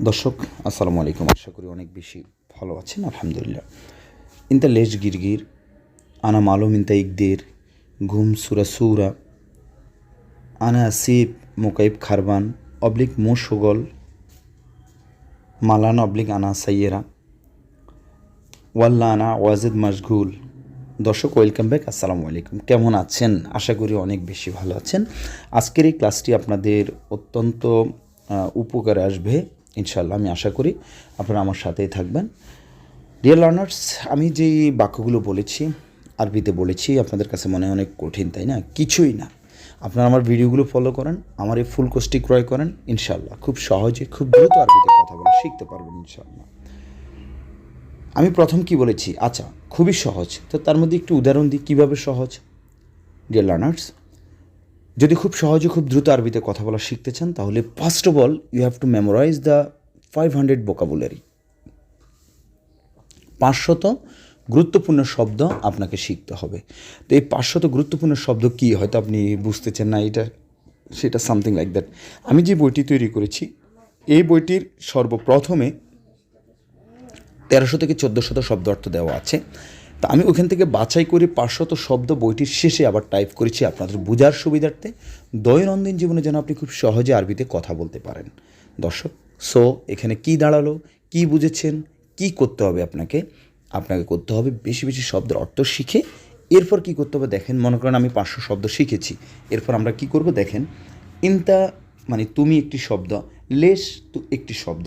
দর্শক আসসালামু আলাইকুম। আশা করি অনেক বেশি ভালো আছেন। আলহামদুলিল্লাহ। ইনতা লেশ গিরগির আনা মালুম ইনতা ইকদের ঘুম সুরা সুরা আনা আসিফ মোকাইব খারবান অবলিক মোশগল মালান অবলিক আনা সাইয়েরা ওয়াল্লা আনা ওয়াজিদ মশগুল। দর্শক ওয়েলকাম ব্যাক। আসসালামু আলাইকুম। কেমন আছেন? আশা করি অনেক বেশি ভালো আছেন। আজকের এই ক্লাসটি আপনাদের অত্যন্ত উপকারে আসবে ইনশাআল্লাহ। আমি আশা করি আপনারা আমার সাথেই থাকবেন। ডিয়ার লার্নার্স, আমি যেই বাক্যগুলো বলেছি, আরবিতে বলেছি, আপনাদের কাছে মনে হয় অনেক কঠিন, তাই না? কিছুই না। আপনারা আমার ভিডিওগুলো ফলো করেন, আমার এই ফুল কোর্সটি ক্রয় করেন, ইনশাআল্লাহ খুব সহজে খুব দ্রুত আরবিতে কথা বলা শিখতে পারবেন ইনশাআল্লাহ। আমি প্রথম কি বলেছি? আচ্ছা, খুবই সহজ। তো তার মধ্যে একটু উদাহরণ দিই কীভাবে সহজ। ডিয়ার লার্নার্স, যদি খুব সহজে খুব দ্রুত আরবিতে কথা বলা শিখতে চান, তাহলে first of all you have to memorise the 500 vocabulary. 500 গুরুত্বপূর্ণ শব্দ আপনাকে শিখতে হবে। তো এই 500 গুরুত্বপূর্ণ শব্দ কী, হয়তো আপনি বুঝতেছেন না এটা সেটা, সামথিং লাইক দ্যাট। আমি যে বইটি তৈরি করেছি, এই বইটির সর্বপ্রথমে 1300 থেকে 1400 শব্দ অর্থ দেওয়া আছে। তা আমি ওখান থেকে বাছাই করে 500 শব্দ বইটির শেষে আবার টাইপ করেছি আপনাদের বোঝার সুবিধার্থে, দৈনন্দিন জীবনে যেন আপনি খুব সহজে আরবিতে কথা বলতে পারেন। দর্শক, সো এখানে কি দাঁড়ালো, কি বুঝেছেন, কি করতে হবে আপনাকে করতে হবে বেশি বেশি শব্দের অর্থ শিখে এরপর কি করতে হবে দেখেন। মনে করেন আমি 500 শব্দ শিখেছি, এরপর আমরা কি করব দেখেন। ইনতা মানে তুমি একটি শব্দ, লেশ তো একটি শব্দ,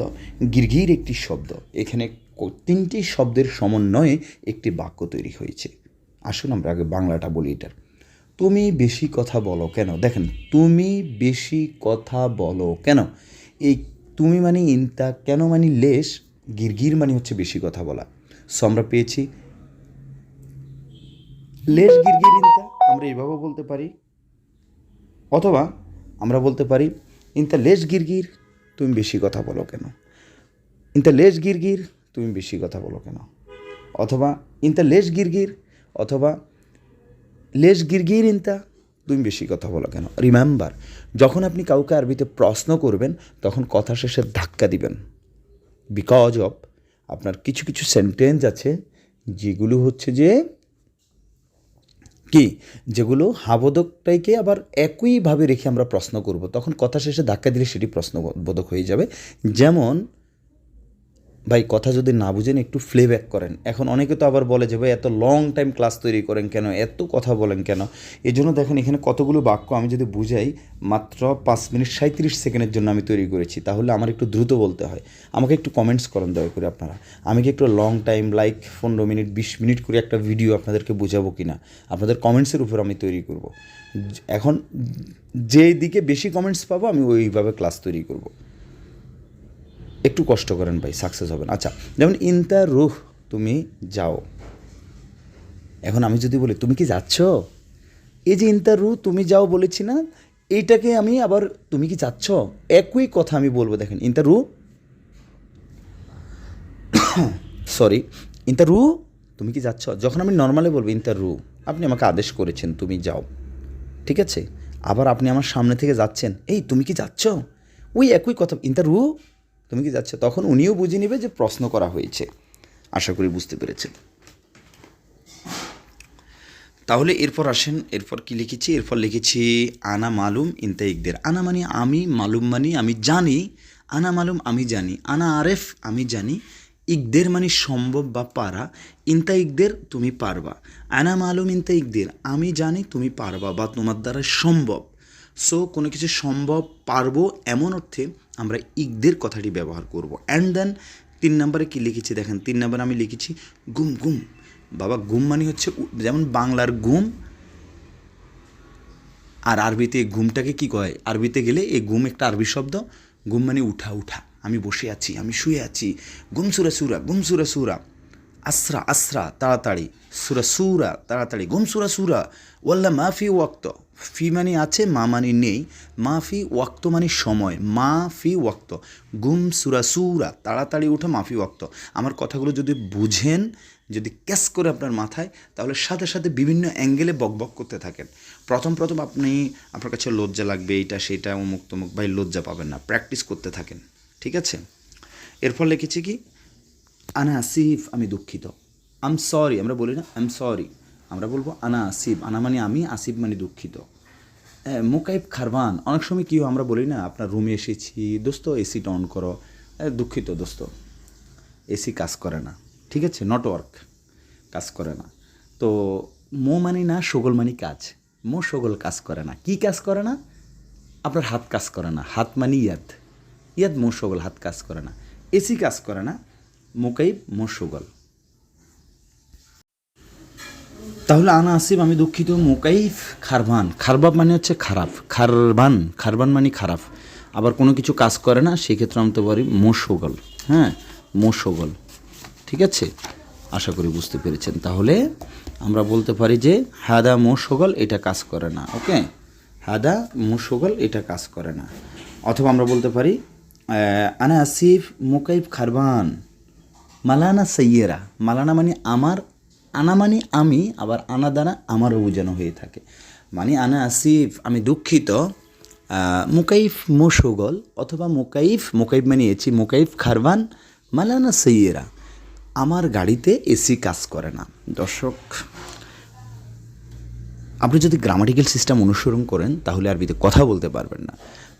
গিরগির একটি শব্দ। এখানে 3টি শব্দের সমন্বয়ে একটি বাক্য তৈরি হয়েছে। আসুন আমরা আগে বাংলাটা বলি এটার। তুমি বেশি কথা বলো কেন? দেখেন, তুমি বেশি কথা বলো কেন। এই তুমি মানে ইনতা, কেন মানে লেশ, গিরগির মানে হচ্ছে বেশি কথা বলা। সো আমরা পেয়েছি লেশ গিরগির ইনতা, আমরা এভাবেও বলতে পারি, অথবা আমরা বলতে পারি ইনতা লেশ গিরগির তুমি বেশি কথা বলো কেন। ইনতা লেশ গিরগির তুমি বেশি কথা বলো কেন, অথবা ইনতা লেশ গিরগির, অথবা লেশ গিরগির ইনতা তুমি বেশি কথা বলো কেন। রিমেম্বার, যখন আপনি কাউকে আরবিতে প্রশ্ন করবেন তখন কথা শেষে ধাক্কা দিবেন। বিকজ অফ আপনার কিছু কিছু সেন্টেন্স আছে যেগুলো হচ্ছে যে কি, যেগুলো হাবোধকটাকে আবার একইভাবে রেখে আমরা প্রশ্ন করব, তখন কথা শেষে ধাক্কা দিলে সেটি প্রশ্নবোধক হয়ে যাবে। যেমন, ভাই কথা যদি না বুঝেন একটু প্লেব্যাক করেন। এখন অনেকে তো আবার বলে যে ভাই এত লং টাইম ক্লাস তৈরি করেন কেন, এত কথা বলেন কেন। এই জন্য দেখেন এখানে কতগুলো বাক্য আমি যদি বুঝাই, মাত্র 5 মিনিট 37 সেকেন্ডের জন্য আমি তৈরি করেছি, তাহলে আমার একটু দ্রুত বলতে হয়। আমাকে একটু কমেন্টস করেন দয়া করে আপনারা, আমি কি একটু long time like 15 minute 20 minute করে একটা ভিডিও আপনাদেরকে বোঝাবো কি না, আপনাদের কমেন্টসের উপর আমি তৈরি করব। এখন যেই দিকে বেশি কমেন্টস পাবো আমি ওইভাবে ক্লাস তৈরি করব। একটু কষ্ট করেন ভাই, সাকসেস হবেন। আচ্ছা, যেমন ইনতা রুহ তুমি যাও। এখন আমি যদি বলি তুমি কি যাচ্ছ, এই যে ইনতা রুহ তুমি যাও বলেছি না, এইটাকে আমি আবার তুমি কি যাচ্ছ, একই কথা আমি বলবো। দেখেন, ইনতা রুহ, সরি, ইনতা রুহ তুমি কি যাচ্ছ। যখন আমি নর্মালি বলবো ইনতা রুহ, আপনি আমাকে আদেশ করেছেন তুমি যাও, ঠিক আছে। আবার আপনি আমার সামনে থেকে যাচ্ছেন, এই তুমি কি যাচ্ছ, ওই একই কথা, ইনতা রুহ তুমি কি যাচ্ছ, তখন উনিও বুঝে নেবে যে প্রশ্ন করা হয়েছে। আশা করি বুঝতে পেরেছেন। তাহলে এরপর আসেন, এরপর কি লিখেছি, এরপর লিখেছি আনা মালুম ইনতা ইকদের। আনা মানে আমি, মালুম মানে আমি জানি। আনা মালুম আমি জানি, আনা আরেফ আমি জানি, ইকদের মানে সম্ভব বা পারা, ইনতা ইকদের তুমি পারবা। আনা মালুম ইনতা ইকদের আমি জানি তুমি পারবা বা তোমার দ্বারা সম্ভব। সো কোনো কিছু সম্ভব পারবো এমন অর্থে আমরা ইকদের কথাটি ব্যবহার করব। অ্যান্ড দেন 3 নম্বরে কী লিখেছি দেখেন, 3 নম্বরে আমি লিখেছি গুম গুম। বাবা, গুম মানে হচ্ছে যেমন বাংলার গুম, আর আরবিতে ঘুমটাকে কি কয়, আরবিতে গেলে এই ঘুম একটা আরবি শব্দ। ঘুম মানে উঠা উঠা, আমি বসে আছি, আমি শুয়ে আছি। গুম সুরা সুরা, গুম সুরা সুরা, আসরা আসরা তাড়াতাড়ি, সুরা সুরা তাড়াতাড়ি, গুম সুরা সুরা। ওয়াল্লা মাফি ওয়াক্ত, ফি মানে আছে, মা মানে নেই, মাফি ওয়াক্ত মানে সময়, মাফি ওয়াক্ত। গুম সুরা সুরা তাড়াতাড়ি উঠা, মাফি ওয়াক্ত। আমার কথাগুলো যদি বুঝেন, যদি ক্যাচ করে আপনার মাথায়, তাহলে সাথে সাথে বিভিন্ন অ্যাঙ্গেলে বকবক করতে থাকেন। প্রথম আপনার কাছে লজ্জা লাগবে, এইটা সেটা অমুক তমুক, ভাই লজ্জা পাবেন না, প্র্যাকটিস করতে থাকেন, ঠিক আছে। এরপর লিখেছি কি আনা আসিফ, আমি দুঃখিত। আম সরি আমরা বলি না আম সরি, আমরা বলবো আনা আসিফ, আনা মানে আমি, আসিফ মানে দুঃখিত। মুকাইব খারবান, অনেক সময় কী আমরা বলি না আপনার রুমে এসেছি দোস্ত এসিটা অন করো, দুঃখিত দোস্ত এসি কাজ করে না, ঠিক আছে, নেটওয়ার্ক কাজ করে না। তো মো মানি না, সগল মানি কাজ, মো সগল কাজ করে না। কি কাজ করে না? আপনার হাত কাজ করে না, হাত মানি ইয়াদ, ইয়াদ মো সগল, হাত কাজ করে না। এসি কাজ করে না, মুকাইব মো সগল। তাহলে আনা আসিফ, আমি দুঃখিত। মুকাইফ খারবান, খারবাব মানে হচ্ছে খারাপ, খারবান, খারবান মানে খারাপ। আবার কোনো কিছু কাজ করে না, সেক্ষেত্রে আমি তো পারি মোশগল। হ্যাঁ, মোশগল, ঠিক আছে, আশা করি বুঝতে পেরেছেন। তাহলে আমরা বলতে পারি যে হাদা মোশগল, এটা কাজ করে না। ওকে, হাদা মোশগল, এটা কাজ করে না। অথবা আমরা বলতে পারি আনা আসিফ মুকাইফ খারবান মালানা সৈয়েরা, মালানা মানে আমার, আনা মানে আমি, আবার আনা দ্বারা আমারও বোঝানো হয়ে থাকে। মানে আনা আসিফ, আমি দুঃখিত, মুকাইফ মোশগল, অথবা মুকাইফ, মুকাইফ মানে এসি, মুকাইফ খারবান মালানা সৈয়েরা, আমার গাড়িতে এসি কাজ করে না। দর্শক, আপনি যদি গ্রামাটিক্যাল সিস্টেম অনুসরণ করেন তাহলে আরবিতে কথা বলতে পারবেন না।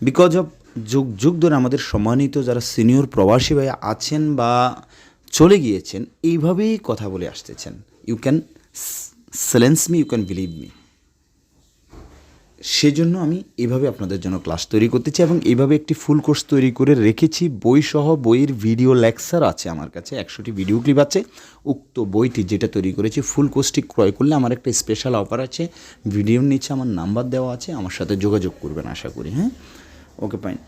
বিকজ অফ যুগ যুগ ধরে আমাদের সম্মানিত যারা সিনিয়র প্রবাসী ভাই আছেন বা চলে গিয়েছেন, এইভাবেই কথা বলে আসতেছেন। You can silence me, you can believe me. সেজন্য আমি এইভাবে আপনাদের জন্য ক্লাস তৈরি করতেছি এবং এইভাবে একটি ফুল কোর্স তৈরি করে রেখেছি। বইসহ বইয়ের ভিডিও লেকচার আছে আমার কাছে, 100টি ভিডিও ক্লিপ আছে। উক্ত বইটি যেটা তৈরি করেছি, ফুল কোর্সটি ক্রয় করলে আমার একটা স্পেশাল অফার আছে। ভিডিওর নিচে আমার নাম্বার দেওয়া আছে, আমার সাথে যোগাযোগ করবেন আশা করি। হ্যাঁ, ওকে ফাইন।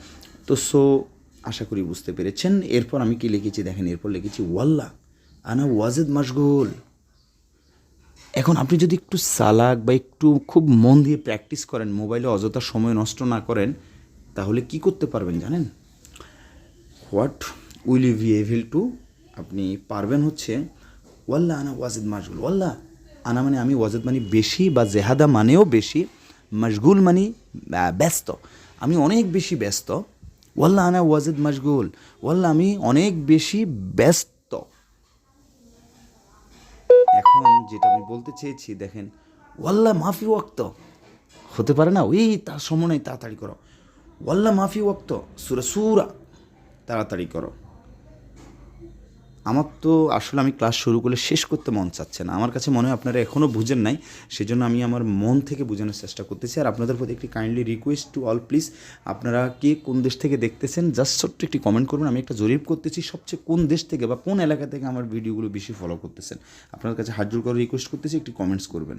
তো আশা করি বুঝতে পেরেছেন। এরপর আমি কি লিখেছি দেখেন, এরপর লিখেছি ওয়াল্লাহ আনা ওয়াজিদ মাশগুল। এখন আপনি যদি একটু চালাক বা একটু খুব মন দিয়ে প্র্যাকটিস করেন, মোবাইলে অযথা সময় নষ্ট না করেন, তাহলে কি করতে পারবেন জানেন? What will you be able to, আপনি পারবেন হচ্ছে ওয়াল্লাহ আনা ওয়াজিদ মাশগুল। ওয়াল্লাহ আনা মানে আমি, ওয়াজিদ মানে বেশি বা জেহাদা মানেও বেশি, মাশগুল মানে ব্যস্ত, আমি অনেক বেশি ব্যস্ত। ওয়াল্লাহ আনা ওয়াজিদ মাশগুল, ওয়াল্লাহ আমি অনেক বেশি ব্যস্ত। এখন যেটা আমি বলতে চেয়েছি দেখেন, ওয়াল্লাহ মাফি ওয়াক্ত, হতে পারে না ওই তার সময় নেই, তাড়াতাড়ি করো। ওয়াল্লাহ মাফি ওয়াক্ত, সুরা তাড়াতাড়ি করো। আমার তো আসলে আমি ক্লাস শুরু করলে শেষ করতে মন চাচ্ছে না। আমার কাছে মনে হয় আপনারা এখনও বুঝেন নাই, সেজন্য আমি আমার মন থেকে বোঝানোর চেষ্টা করতেছি। আর আপনাদের প্রতি একটি kindly request to all, please আপনারা কে কোন দেশ থেকে দেখতেছেন জাস্ট ছোট্ট একটি কমেন্ট করবেন। আমি একটা জরিপ করতেছি, সবচেয়ে কোন দেশ থেকে বা কোন এলাকা থেকে আমার ভিডিওগুলো বেশি ফলো করতেছেন। আপনার কাছে হাত জোড় করে রিকোয়েস্ট করতেছি, একটি কমেন্টস করবেন।